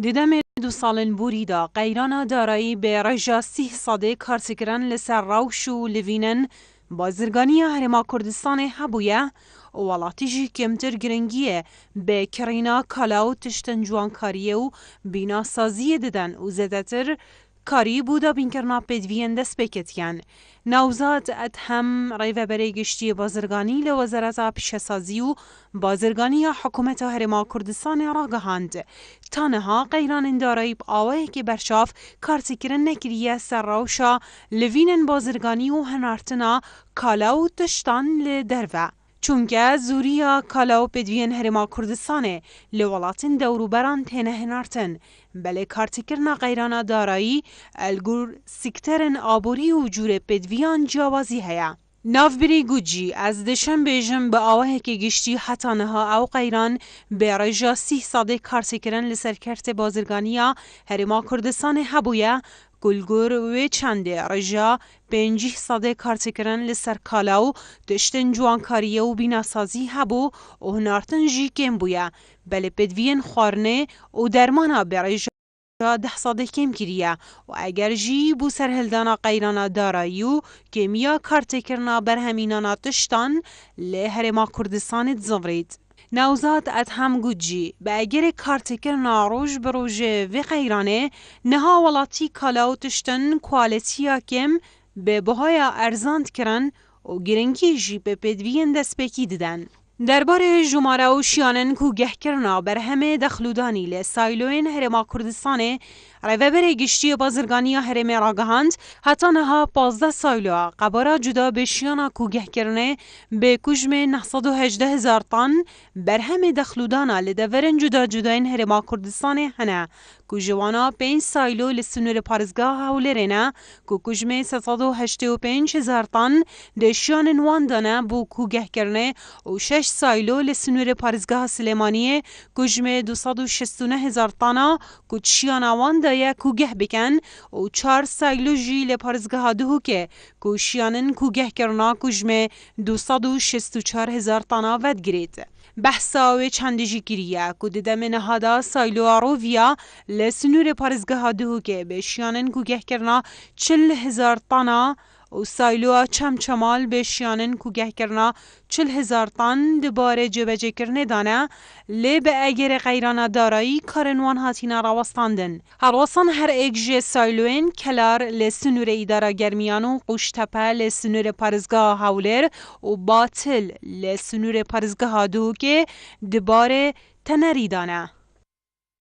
دیدم 2 سالن بوریدا قیرانا دارایی به رجا 300 کارتکران لسر روش و لوینن بازرگانی هرما کردستان هبویه و ولاتیجی کمتر گرنگیه به کرینا کلاو تشتن جوانکاریه و بینا سازیه ددن و زدتر کاری بودا بین کرنا پیدوین دست بکتین. نوزاد ادهم ریوه برای گشتی بازرگانی لوزارت پیشسازی و بازرگانی حکومت هرما کردستان را گهاند. تانها قیران اندارایی آوه که برشاف کارتی کرن نکریه سر روشا لوینن بازرگانی و هنارتنا کالاو تشتان لدروه. چونکه زوریا کالاو پیدوین هرما کردستانه لولاتن دوروبران تینه هنارتن بله کارتی کرنا قیران دارایی الگور سکترن آبوری و جور پیدویان جوازی هیا. نافبری گوجی از دشم بیجم به آوه که گشتی حتی نها او قیران به رجا 300 کارتی کرن لسرکرت بازرگانیا هرما کردستان هبویه گلگور و چنده رجا 500 کارتکران لسر کالاو دشتن جوانکاریه و بیناسازی هبو و هنارتن جی کم بویا بله پدوین خورنه و درمانا به رجا 10 کم کریه و اگر جی بو سرهلدانا قیرانا داراییو کمیا کارتکرنا برهمینانا تشتان لهرما کردستان زمرید. نوزاد ادهم گوجی به اگر کارتکرنا روش بروژه و قیرانه نها ولاتی کالاو تشتن کوالیتیا کم به بهای ارزاند کرن و گرنگی جی به پدوین دست بکی دیدن. درباره جماره و شیانن کو گه کرنا بر همه دخلودانی لسایلوین هرما کردستانه روی بر گشتی بازرگانی هرم راگهاند حتی نها 15 سایلوها قبارا جدا به شیانا کو گه کرنه به کجم 918,000 طن بر همه دخلودانا لدورن جدا جداین هرما کردستانه هنه کو جوانا 5 سایلو لسنور پارزگاه هولرینه کو کجم 385,000 طن دشیان واندانه بو کو گه کرنه و 6 سایلو لسنور پارزگاه سلیمانیه کجم 269,000 طنا کو چیانا واندایه کو گه بکن و 4 سایلو جی لپارزگاه دهو که کو شیانن کو گه کرنا کجم 264,000 طنا ود گرید. بحثا و چندجی کریه که دیدم نهادا سایلو آروویا لسنور پارزگاه دهو که به شیانن کو گه کرنا 40,000 طنا و سایلوها چمال به شیانن کو گه کرنا 40,000 طن دباره جبجه کرنه دانه لی به اگر غیران دارایی کارنوان هاتینا راوستاندن. هرواسان هر اگجه سایلوین کلار لسنور ایدارا گرمیانو قوشتپه لسنور پارزگاه هاولر و باطل لسنور پارزگاه دو که دباره تنری دانه.